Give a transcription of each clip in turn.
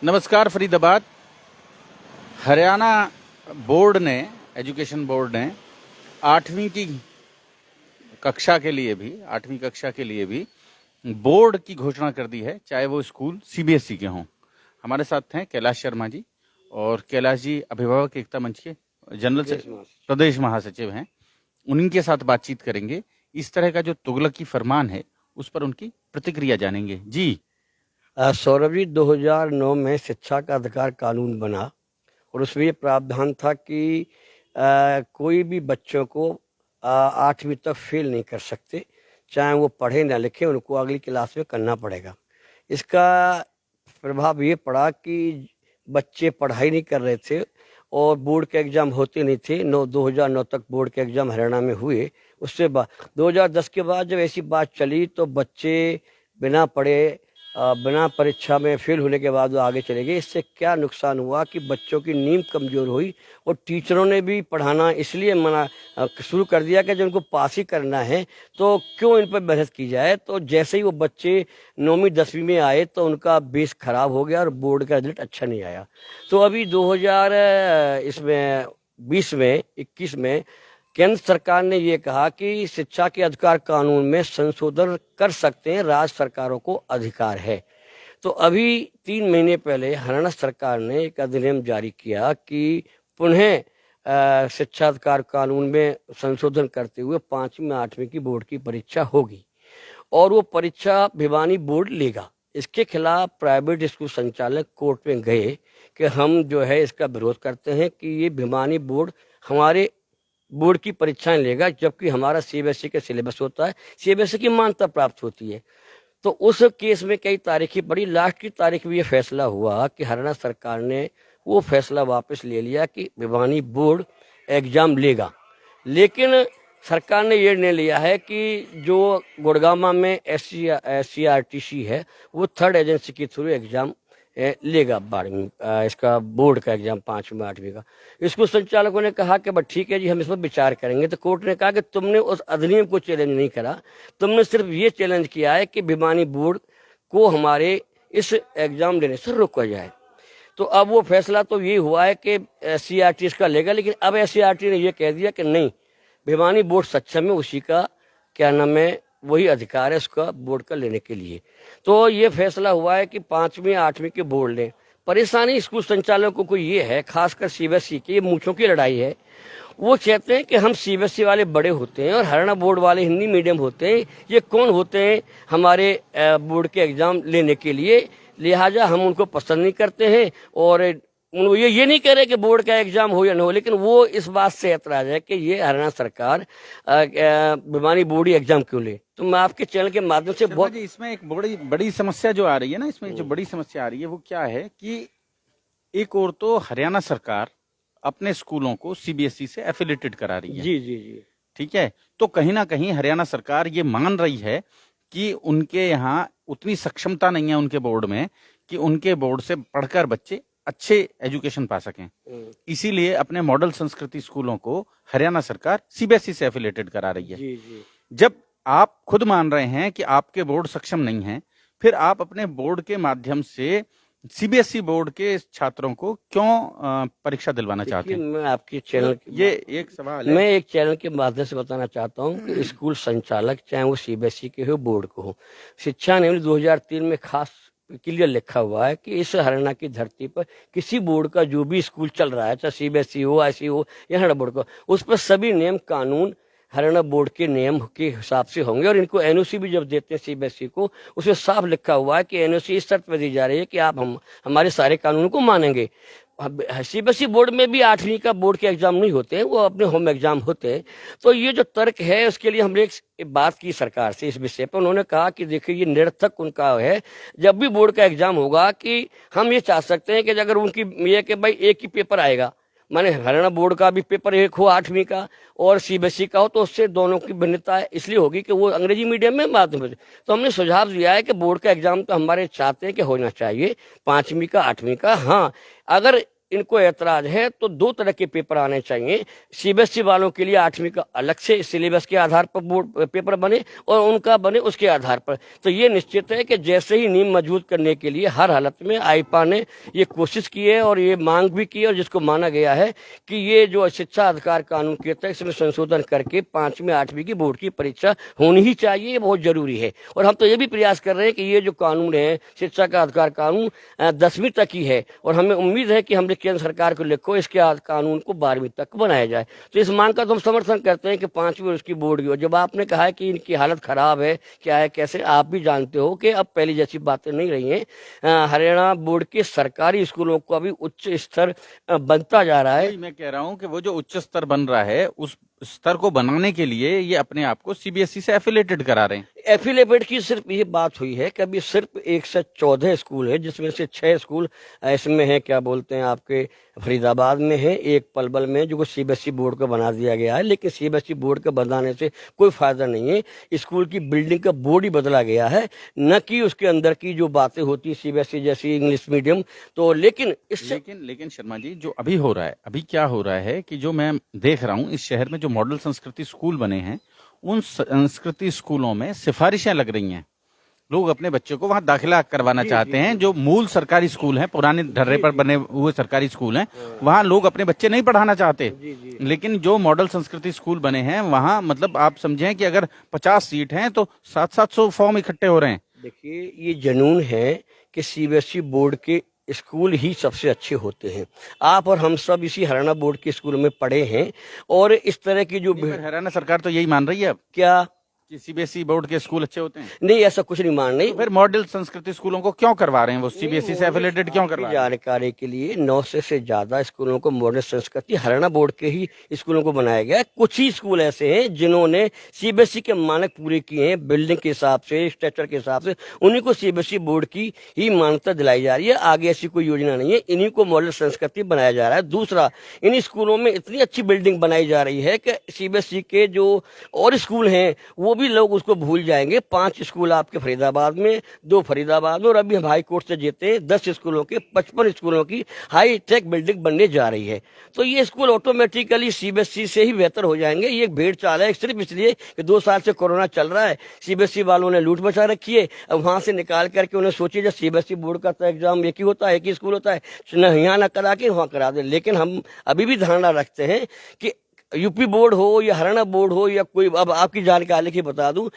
नमस्कार फरीदाबाद। हरियाणा बोर्ड ने, education board ने 8वीं कक्षा के लिए भी बोर्ड की घोषणा कर दी है, चाहे वो स्कूल सीबीएसई के हों। हमारे साथ हैं कैलाश शर्मा जी, और कैलाश जी अभिभावक एकता मंच के प्रदेश महासचिव हैं। उन्हीं के साथ बातचीत करेंगे। इस तरह का जो तुगलकी फरमान है उस पर उनकी प्रतिक्रिया जानेंगे। जी सौरभ जी, 2009 में शिक्षा का अधिकार कानून बना और उसमें ये प्रावधान था कि कोई भी बच्चों को 8वीं तक फेल नहीं कर सकते, चाहे वो पढ़े ना लिखे, उनको अगली क्लास में करना पड़ेगा। इसका प्रभाव ये पड़ा कि बच्चे पढ़ाई नहीं कर रहे थे और बोर्ड के एग्ज़ाम होते नहीं थे। 2009 तक बोर्ड के एग्ज़ाम हरियाणा में हुए। उससे बाद 2010 के बाद जब ऐसी बात चली तो बच्चे बिना पढ़े, बिना परीक्षा में फेल होने के बाद वो आगे चले गए। इससे क्या नुकसान हुआ कि बच्चों की नींव कमज़ोर हुई और टीचरों ने भी पढ़ाना इसलिए मना शुरू कर दिया कि जब उनको पास ही करना है तो क्यों इन पर मेहनत की जाए। तो जैसे ही वो बच्चे 9वीं 10वीं में आए तो उनका बेस खराब हो गया और बोर्ड का रिजल्ट अच्छा नहीं आया। तो अभी 2021 में केंद्र सरकार ने ये कहा कि शिक्षा के अधिकार कानून में संशोधन कर सकते हैं, राज्य सरकारों को अधिकार है। तो अभी 3 महीने पहले हरियाणा सरकार ने एक अधिनियम जारी किया कि पुनः शिक्षा अधिकार कानून में संशोधन करते हुए 5वीं 8वीं की बोर्ड की परीक्षा होगी और वो परीक्षा भिवानी बोर्ड लेगा। इसके खिलाफ प्राइवेट स्कूल संचालक कोर्ट में गए कि हम जो है इसका विरोध करते हैं कि ये भिवानी बोर्ड हमारे बोर्ड की परीक्षाएं लेगा, जबकि हमारा सीबीएसई का सिलेबस होता है, सीबीएसई की मान्यता प्राप्त होती है। तो उस केस में कई तारीखें पड़ी, लास्ट की तारीख में ये फैसला हुआ कि हरियाणा सरकार ने वो फैसला वापस ले लिया कि भिवानी बोर्ड एग्जाम लेगा। लेकिन सरकार ने ये निर्णय लिया है कि जो गुड़गांव में SCRTC है वो थर्ड एजेंसी के थ्रू एग्जाम लेगा 12वीं इसका बोर्ड का एग्जाम 5वीं 8वीं का। स्कूल संचालकों ने कहा कि बस ठीक है जी, हम इस पर विचार करेंगे। तो कोर्ट ने कहा कि तुमने उस अधिनियम को चैलेंज नहीं करा, तुमने सिर्फ ये चैलेंज किया है कि भिवानी बोर्ड को हमारे इस एग्जाम लेने से रोका जाए। तो अब वो फैसला तो ये हुआ है कि SCRT इसका लेगा, लेकिन अब SCRT ने यह कह दिया कि नहीं, भिवानी बोर्ड सक्षम है, उसी का क्या नाम है, वही अधिकार है उसका बोर्ड का लेने के लिए। तो ये फैसला हुआ है कि 5वीं 8वीं के बोर्ड लें। परेशानी स्कूल संचालकों को ये है, खासकर सीबीएसई की, ये मूंछों की लड़ाई है। वो चाहते हैं कि हम सीबीएसई वाले बड़े होते हैं और हरियाणा बोर्ड वाले हिंदी मीडियम होते हैं, ये कौन होते हैं हमारे बोर्ड के एग्जाम लेने के लिए, लिहाजा हम उनको पसंद नहीं करते हैं। और ये नहीं कह रहे कि बोर्ड का एग्जाम हो या ना हो, लेकिन वो इस बात से ऐतराज है कि ये हरियाणा सरकार भिवानी बोर्ड एग्जाम क्यों ले। तो मैं आपके चैनल के माध्यम से बहुत इसमें एक बड़ी समस्या जो आ रही है ना, इसमें जो बड़ी समस्या आ रही है वो क्या है कि एक और तो हरियाणा सरकार अपने स्कूलों को सीबीएसई से एफिलिएटेड करा रही है। जी जी जी, ठीक है। तो कहीं ना कहीं हरियाणा सरकार ये मान रही है कि उनके यहाँ उतनी सक्षमता नहीं है उनके बोर्ड में कि उनके बोर्ड से पढ़कर बच्चे अच्छे एजुकेशन पा सकें। इसीलिए अपने मॉडल संस्कृति स्कूलों को हरियाणा सरकार सीबीएसई से एफिलिएटेड करा रही है। जी जी। जब आप खुद मान रहे हैं कि आपके बोर्ड सक्षम नहीं है, फिर आप अपने बोर्ड के माध्यम से सीबीएसई बोर्ड के छात्रों को क्यों परीक्षा दिलवाना चाहते हैं? मैं आपके चैनल ये एक सवाल है। मैं एक चैनल के माध्यम से बताना चाहता हूँ कि स्कूल संचालक, चाहे वो सीबीएसई के हो बोर्ड को हो, शिक्षा नियम 2003 में खास क्लियर लिखा हुआ है कि इस हरियाणा की धरती पर किसी बोर्ड का जो भी स्कूल चल रहा है, चाहे सीबीएसई हो, IC हो या हरियाणा बोर्ड का, उस पर सभी नियम कानून हरियाणा बोर्ड के नियम के हिसाब से होंगे। और इनको एनओसी भी जब देते हैं सीबीएसई को, उसमें साफ लिखा हुआ है कि एनओसी इस शर्त पर दी जा रही है कि आप हमारे सारे कानून को मानेंगे। सीबीएसई बोर्ड में भी 8वीं का बोर्ड के एग्जाम नहीं होते हैं, वो अपने होम एग्जाम होते हैं। तो ये जो तर्क है उसके लिए हमने एक बात की सरकार से इस विषय पर। उन्होंने कहा कि देखिए ये निरर्थक उनका है, जब भी बोर्ड का एग्जाम होगा कि हम ये चाह सकते हैं कि अगर उनकी ये कि भाई एक ही पेपर आएगा, माने हरियाणा बोर्ड का भी पेपर एक हो 8वीं का और सीबीएसई का हो, तो उससे दोनों की भिन्नता इसलिए होगी कि वो अंग्रेजी मीडियम में माध्यम से। तो हमने सुझाव दिया है कि बोर्ड का एग्जाम तो हमारे चाहते हैं कि होना चाहिए 5वीं का 8वीं का। हाँ, अगर इनको ऐतराज है तो दो तरह के पेपर आने चाहिए। सीबीएसई वालों के लिए 8वीं का अलग से सिलेबस के आधार पर बोर्ड पेपर बने और उनका बने उसके आधार पर। तो ये निश्चित है कि जैसे ही नींव मजबूत करने के लिए हर हालत में आईपा ने ये कोशिश की है और ये मांग भी की है, और जिसको माना गया है कि ये जो शिक्षा अधिकार कानून के तहत इसमें संशोधन करके 5वीं 8वीं की बोर्ड की परीक्षा होनी ही चाहिए, ये बहुत जरूरी है। और हम तो ये भी प्रयास कर रहे हैं कि ये जो कानून है शिक्षा का अधिकार कानून 10वीं तक ही है, और हमें उम्मीद है कि हम केंद्र सरकार को लिखो इसके कानून को 12वीं तक बनाया जाए। तो इस मांग का तो हम समर्थन करते हैं कि 5वीं और उसकी बोर्ड की। और जब आपने कहा है कि इनकी हालत खराब है, क्या है कैसे, आप भी जानते हो कि अब पहले जैसी बातें नहीं रही हैं। हरियाणा बोर्ड के सरकारी स्कूलों को अभी उच्च स्तर बनता जा रहा है। मैं कह रहा हूं कि वो जो उच्च स्तर बन रहा है उस स्तर को बनाने के लिए ये अपने आप को सीबीएसई से एफिलेटेड करा रहे हैं। एफिलेटेड की सिर्फ ये बात हुई है कि अभी सिर्फ 114 स्कूल है, जिसमें से 6 स्कूल इसमें है, क्या बोलते हैं आपके फरीदाबाद में है, एक पलवल में, जो सीबीएसई बोर्ड का बना दिया गया है। लेकिन सीबीएसई बोर्ड का बनाने से कोई फायदा नहीं है। स्कूल की बिल्डिंग का बोर्ड ही बदला गया है, न कि उसके अंदर की जो बातें होती है सीबीएसई जैसी इंग्लिश मीडियम। तो लेकिन इससे लेकिन शर्मा जी, जो अभी हो रहा है, अभी क्या हो रहा है कि जो मैं देख रहा हूँ इस शहर में जो मॉडल संस्कृति स्कूल बने हैं, उन संस्कृति स्कूलों में सिफारिशें लग रही हैं। लोग अपने बच्चों को वहां दाखिला करवाना चाहते हैं। जो मूल सरकारी स्कूल हैं, पुराने ढर्रे पर बने हुए सरकारी स्कूल हैं, वहां लोग अपने बच्चे नहीं पढ़ाना चाहते। लेकिन जो मॉडल संस्कृति स्कूल बने हैं वहां, मतलब आप समझें कि अगर 50 सीट हैं तो 700-700 फॉर्म इकट्ठे हो रहे हैं। देखिए, ये जुनून है कि सीबीएसई बोर्ड के स्कूल ही सबसे अच्छे होते हैं। आप और हम सब इसी हरियाणा बोर्ड के स्कूल में पढ़े हैं, और इस तरह की जो हरियाणा सरकार तो यही मान रही है अब क्या कि सीबीएसई बोर्ड के स्कूल अच्छे होते हैं। नहीं, ऐसा कुछ नहीं मान रही। तो फिर मॉडल संस्कृति स्कूलों को क्यों करवा रहे हैं? वो सीबीएसई से एफिलेटेड क्यों करवा रहे हैं? जानकारी के लिए 900 से ज्यादा स्कूलों को मॉडल संस्कृति हरियाणा बोर्ड के ही स्कूलों को बनाया गया है। कुछ ही स्कूल ऐसे हैं जिन्होंने सीबीएसई के मानक पूरे किए हैं, बिल्डिंग के हिसाब से, स्ट्रक्चर के हिसाब से, उन्हीं को सीबीएसई बोर्ड की ही मान्यता दिलाई जा रही है। आगे ऐसी कोई योजना नहीं है, इन्हीं को मॉडल संस्कृति बनाया जा रहा है। दूसरा, इन स्कूलों में इतनी अच्छी बिल्डिंग बनाई जा रही है कि सीबीएसई के जो और स्कूल हैं वो भी लोग उसको भूल जाएंगे। 5 स्कूल आपके फरीदाबाद में, 2 फरीदाबाद में, और अभी हम हाई कोर्ट से जीते 10 स्कूलों के 55 स्कूलों की हाई टेक बिल्डिंग बनने जा रही है। तो ये स्कूल ऑटोमेटिकली सीबीएसई से ही बेहतर हो जाएंगे। ये एक भेड़ चाल है, सिर्फ इसलिए कि 2 साल से कोरोना चल रहा है, सीबीएसई वालों ने लूट मचा रखी है। अब वहां से निकाल करके उन्हें सोचिए, जब सीबीएसई बोर्ड का तो एग्जाम एक ही होता है, एक ही स्कूल होता है, यहाँ ना करा के वहां करा दे। लेकिन हम अभी भी धारणा रखते हैं कि यूपी बोर्ड हो या हरियाणा बोर्ड हो या कोई, अब आपकी जानकारी की बता दूं,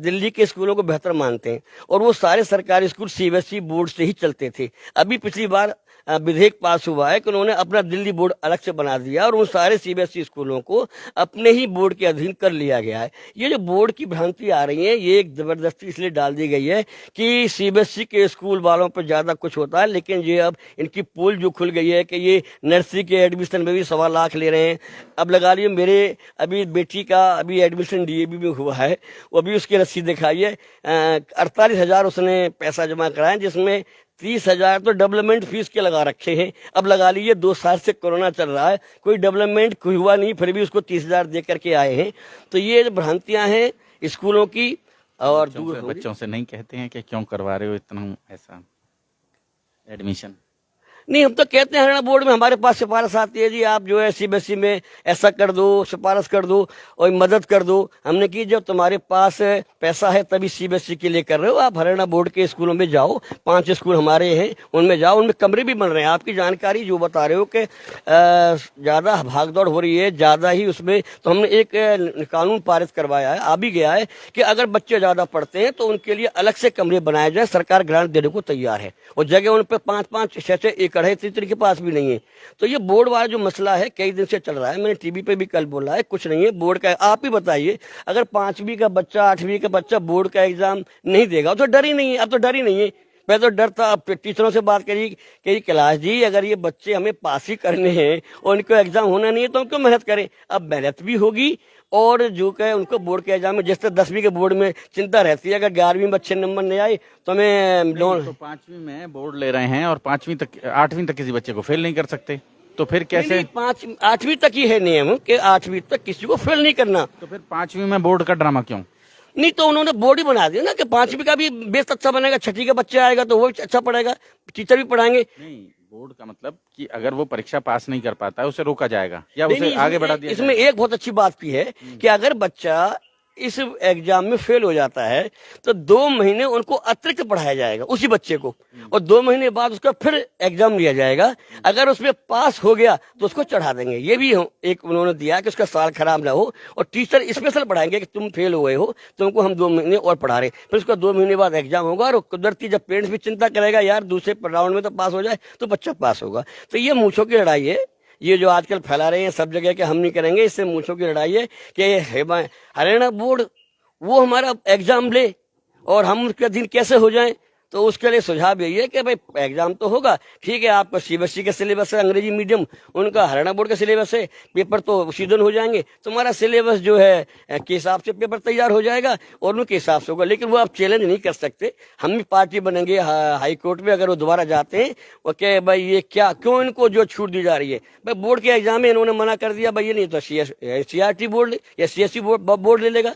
दिल्ली के स्कूलों को बेहतर मानते हैं, और वो सारे सरकारी स्कूल सीबीएसई बोर्ड से ही चलते थे। अभी पिछली बार विधेयक पास हुआ है कि उन्होंने अपना दिल्ली बोर्ड अलग से बना दिया और उन सारे सीबीएसई स्कूलों को अपने ही बोर्ड के अधीन कर लिया गया है। ये जो बोर्ड की भ्रांति आ रही है, ये एक जबरदस्ती इसलिए डाल दी गई है कि सीबीएसई के स्कूल वालों पर ज्यादा कुछ होता है। लेकिन ये अब इनकी पोल जो खुल गई है कि ये नर्सरी के एडमिशन में भी 1.25 लाख ले रहे हैं। अब लगा लिए, मेरे अभी बेटी का अभी एडमिशन डीएवी में हुआ है, वो अभी उसकी रसीद दिखाई है, 48,000 उसने पैसा जमा कराया, जिसमें 30,000 तो डेवलपमेंट फीस के लगा रखे हैं। अब लगा लीजिए 2 साल से कोरोना चल रहा है, कोई डेवलपमेंट हुआ नहीं, फिर भी उसको 30,000 दे करके आए हैं। तो ये भ्रांतियां हैं स्कूलों की। और बच्चों से नहीं कहते हैं कि क्यों करवा रहे हो इतना ऐसा एडमिशन? नहीं, हम तो कहते हैं हरियाणा बोर्ड में हमारे पास सिफारिश आती है, जी आप जो है सीबीएसई में ऐसा कर दो, सिफारिश कर दो और मदद कर दो। हमने की जब तुम्हारे पास पैसा है तभी सीबीएसई के लिए कर रहे हो, आप हरियाणा बोर्ड के स्कूलों में जाओ, 5 स्कूल हमारे हैं उनमें जाओ, उनमें कमरे भी बन रहे हैं। आपकी जानकारी जो बता रहे हो कि ज्यादा भागदौड़ हो रही है, ज्यादा ही उसमें, तो हमने एक कानून पारित करवाया है, आ भी गया है कि अगर बच्चे ज्यादा पढ़ते हैं तो उनके लिए अलग से कमरे बनाए जाए। सरकार ग्रांट देने को तैयार है, और जगह उन पर 5-5 6-6 एकड़ है, तीसरी के पास भी नहीं है। तो ये बोर्ड वाला जो मसला है कई दिन से चल रहा है, मैंने टीवी पे भी कल बोला है, कुछ नहीं है बोर्ड का। आप ही बताइए, अगर 5वीं का बच्चा 8वीं का बच्चा बोर्ड का एग्जाम नहीं देगा तो डर ही नहीं है। अब तो डर ही नहीं है, पहले तो डर था। अब टीचरों से बात करिए कि कैलाश जी, अगर ये बच्चे हमें पास ही करने हैं और इनको एग्जाम होना नहीं है तो हम क्यों मेहनत करें? अब मेहनत भी होगी, और जो कहे उनको बोर्ड के एग्जाम में, जैसे 10वीं के बोर्ड में चिंता रहती है, अगर 11वीं में अच्छे नंबर नहीं आए तो हमें लोन। तो 5वीं में बोर्ड ले रहे हैं और 5वीं तक 8वीं तक किसी बच्चे को फेल नहीं कर सकते, तो फिर कैसे? 8वीं तक ही है नियम कि 8वीं तक किसी को फेल नहीं करना। तो फिर 5वीं में बोर्ड का ड्रामा क्यों? नहीं, तो उन्होंने बोर्ड ही बना दिया ना कि 5वीं का भी बेस अच्छा बनेगा, 6ठी का बच्चा आएगा तो वो अच्छा पढ़ेगा, टीचर भी पढ़ाएंगे। नहीं, बोर्ड का मतलब कि अगर वो परीक्षा पास नहीं कर पाता है उसे रोका जाएगा या नहीं, उसे नहीं, आगे बढ़ा दिया इसमें एक बहुत अच्छी बात की है कि अगर बच्चा इस एग्जाम में फेल हो जाता है तो 2 महीने उनको अतिरिक्त पढ़ाया जाएगा उसी बच्चे को, और 2 महीने बाद उसका फिर एग्जाम लिया जाएगा। अगर उसमें पास हो गया तो उसको चढ़ा देंगे। ये भी एक उन्होंने दिया कि उसका साल खराब ना हो, और टीचर स्पेशल पढ़ाएंगे कि तुम फेल हुए हो, तुमको हम 2 महीने और पढ़ा रहे, फिर उसका 2 महीने बाद एग्जाम होगा। और कुदरती जब पेरेंट्स भी चिंता करेगा यार दूसरे राउंड में तो पास हो जाए, तो बच्चा पास होगा। तो ये मूंछों की लड़ाई है, ये जो आजकल फैला रहे हैं सब जगह कि हम नहीं करेंगे, इससे मूंछों की लड़ाई है कि हरियाणा बोर्ड वो हमारा एग्जाम ले और हम उसके दिन कैसे हो जाएं। तो उसके लिए सुझाव यही है कि भाई एग्जाम तो होगा, ठीक है, आपका सीबीएसई का सिलेबस है, अंग्रेजी मीडियम, उनका हरियाणा बोर्ड का सिलेबस है, पेपर तो उसी दिन हो जाएंगे, तुम्हारा सिलेबस जो है के हिसाब से पेपर तैयार हो जाएगा और उनके हिसाब से होगा। लेकिन वो आप चैलेंज नहीं कर सकते। हम भी पार्टी बनेंगे हाई कोर्ट में, अगर वो दोबारा जाते हैं वो कहे भाई ये क्या, क्यों इनको जो छूट दी जा रही है। भाई बोर्ड के एग्जाम में इन्होंने मना कर दिया, भाई ये नहीं तो CRT बोर्ड या CSE बोर्ड ले लेगा।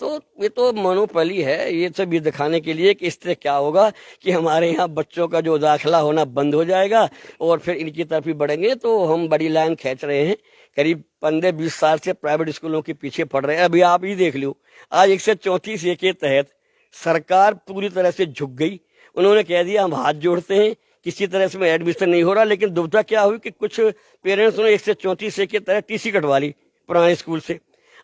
तो ये तो मोनोपोली है, ये सब ये दिखाने के लिए कि इससे क्या होगा कि हमारे यहाँ बच्चों का जो दाखिला होना बंद हो जाएगा और फिर इनकी तरफ ही बढ़ेंगे। तो हम बड़ी लाइन खींच रहे हैं, करीब 15-20 साल से प्राइवेट स्कूलों के पीछे पड़ रहे हैं। अभी आप ही देख लो, आज 134A के तहत सरकार पूरी तरह से झुक गई। उन्होंने कह दिया हम हाथ जोड़ते हैं, किसी तरह से एडमिशन नहीं हो रहा। लेकिन दुविधा क्या हुई कि कुछ पेरेंट्स ने 134A के तहत TC कटवा ली पुराने स्कूल से,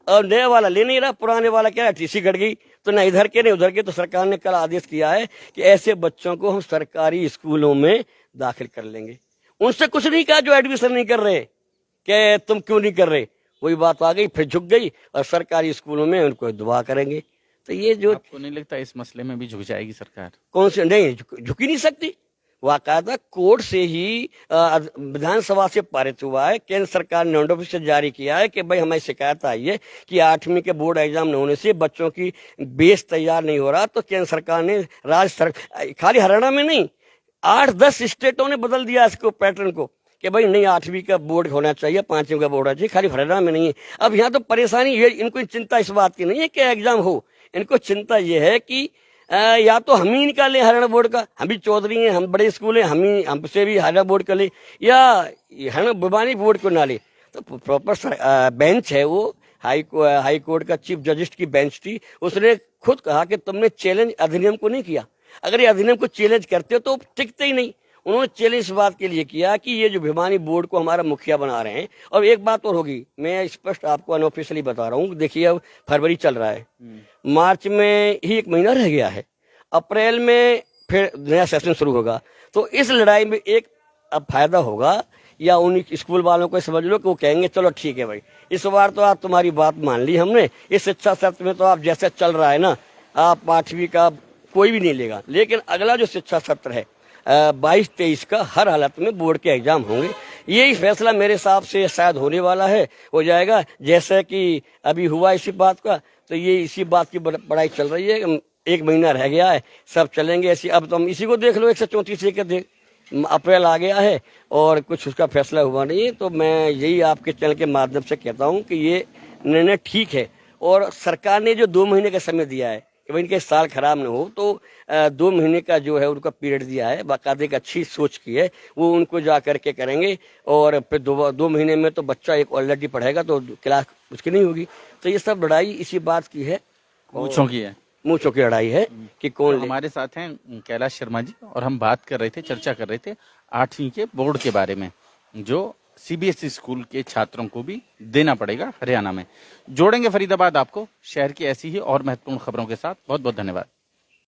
और नया वाला ले नहीं रहा, पुराने वाला क्या है TC कट गई, तो ना इधर के ना उधर के। तो सरकार ने कल आदेश किया है कि ऐसे बच्चों को हम सरकारी स्कूलों में दाखिल कर लेंगे। उनसे कुछ नहीं कहा जो एडमिशन नहीं कर रहे कि तुम क्यों नहीं कर रहे, वही बात आ गई, फिर झुक गई और सरकारी स्कूलों में उनको दुआ करेंगे। तो ये जो आपको नहीं लगता इस मसले में भी झुक जाएगी सरकार? कौन से नहीं झुक ही नहीं सकती। वाकायदा कोर्ट से ही विधानसभा से पारित हुआ है, केंद्र सरकार ने नोटिफिकेशन जारी किया है कि भाई हमारी शिकायत आई है कि 8वीं के बोर्ड एग्जाम न होने से बच्चों की बेस तैयार नहीं हो रहा। तो केंद्र सरकार ने खाली हरियाणा में नहीं 8-10 स्टेटों ने बदल दिया इसको पैटर्न को कि भाई नहीं 8वीं का बोर्ड होना चाहिए, 5वीं का बोर्ड होना चाहिए, खाली हरियाणा में नहीं है। अब यहाँ तो परेशानी है, इनको चिंता इस बात की नहीं है कि एग्जाम हो, इनको चिंता ये है कि या तो हम ही निकालें हरियाणा बोर्ड का, हम भी चौधरी हैं, हम बड़े स्कूल हैं, हमसे भी हरियाणा बोर्ड का ले, या हरियाणा भिवानी बोर्ड को ना ले। तो प्रॉपर बेंच है वो, हाई कोर्ट का चीफ जस्टिस की बेंच थी, उसने खुद कहा कि तुमने चैलेंज अधिनियम को नहीं किया। अगर ये अधिनियम को चैलेंज करते हो तो टिकते ही नहीं। उन्होंने चैलेंज इस बात के लिए किया कि ये जो भिवानी बोर्ड को हमारा मुखिया बना रहे हैं। और एक बात और होगी, मैं स्पष्ट आपको अनऑफिशियली बता रहा हूँ, देखिए अब फरवरी चल रहा है, मार्च में ही 1 महीना रह गया है, अप्रैल में फिर नया सेशन शुरू होगा। तो इस लड़ाई में एक अब फायदा होगा, या उन स्कूल वालों को समझ लो कि वो कहेंगे चलो ठीक है भाई इस बार तो आप तुम्हारी बात मान ली हमने, इस शिक्षा सत्र में तो आप जैसे चल रहा है ना, आप 8वीं का कोई भी नहीं लेगा। लेकिन अगला जो शिक्षा सत्र है 22-23 का हर हालत में बोर्ड के एग्जाम होंगे। यही फैसला मेरे हिसाब से शायद होने वाला है, हो जाएगा जैसे कि अभी हुआ इसी बात का। तो ये इसी बात की पढ़ाई चल रही है, 1 महीना रह गया है, सब चलेंगे ऐसी। अब तो हम इसी को देख लो, 134 के देख, अप्रैल आ गया है और कुछ उसका फैसला हुआ नहीं है। तो मैं यही आपके चैनल के माध्यम से कहता हूँ कि ये निर्णय ठीक है, और सरकार ने जो 2 महीने का समय दिया है कि भाई इनके साल खराब न हो, तो 2 महीने का जो है उनका पीरियड दिया है, बाकायदे एक अच्छी सोच की है, वो उनको जा करके करेंगे। और फिर 2 महीने में तो बच्चा एक ऑलरेडी पढ़ेगा तो क्लास उसकी नहीं होगी। तो ये सब लड़ाई इसी बात की है, मूंछों की है, मूंछों की लड़ाई है कि कौन। तो हमारे साथ हैं कैलाश शर्मा जी, और हम बात कर रहे थे, चर्चा कर रहे थे 8वीं के बोर्ड के बारे में, जो CBSE स्कूल के छात्रों को भी देना पड़ेगा हरियाणा में। जोड़ेंगे फरीदाबाद आपको शहर की ऐसी ही और महत्वपूर्ण खबरों के साथ। बहुत बहुत धन्यवाद।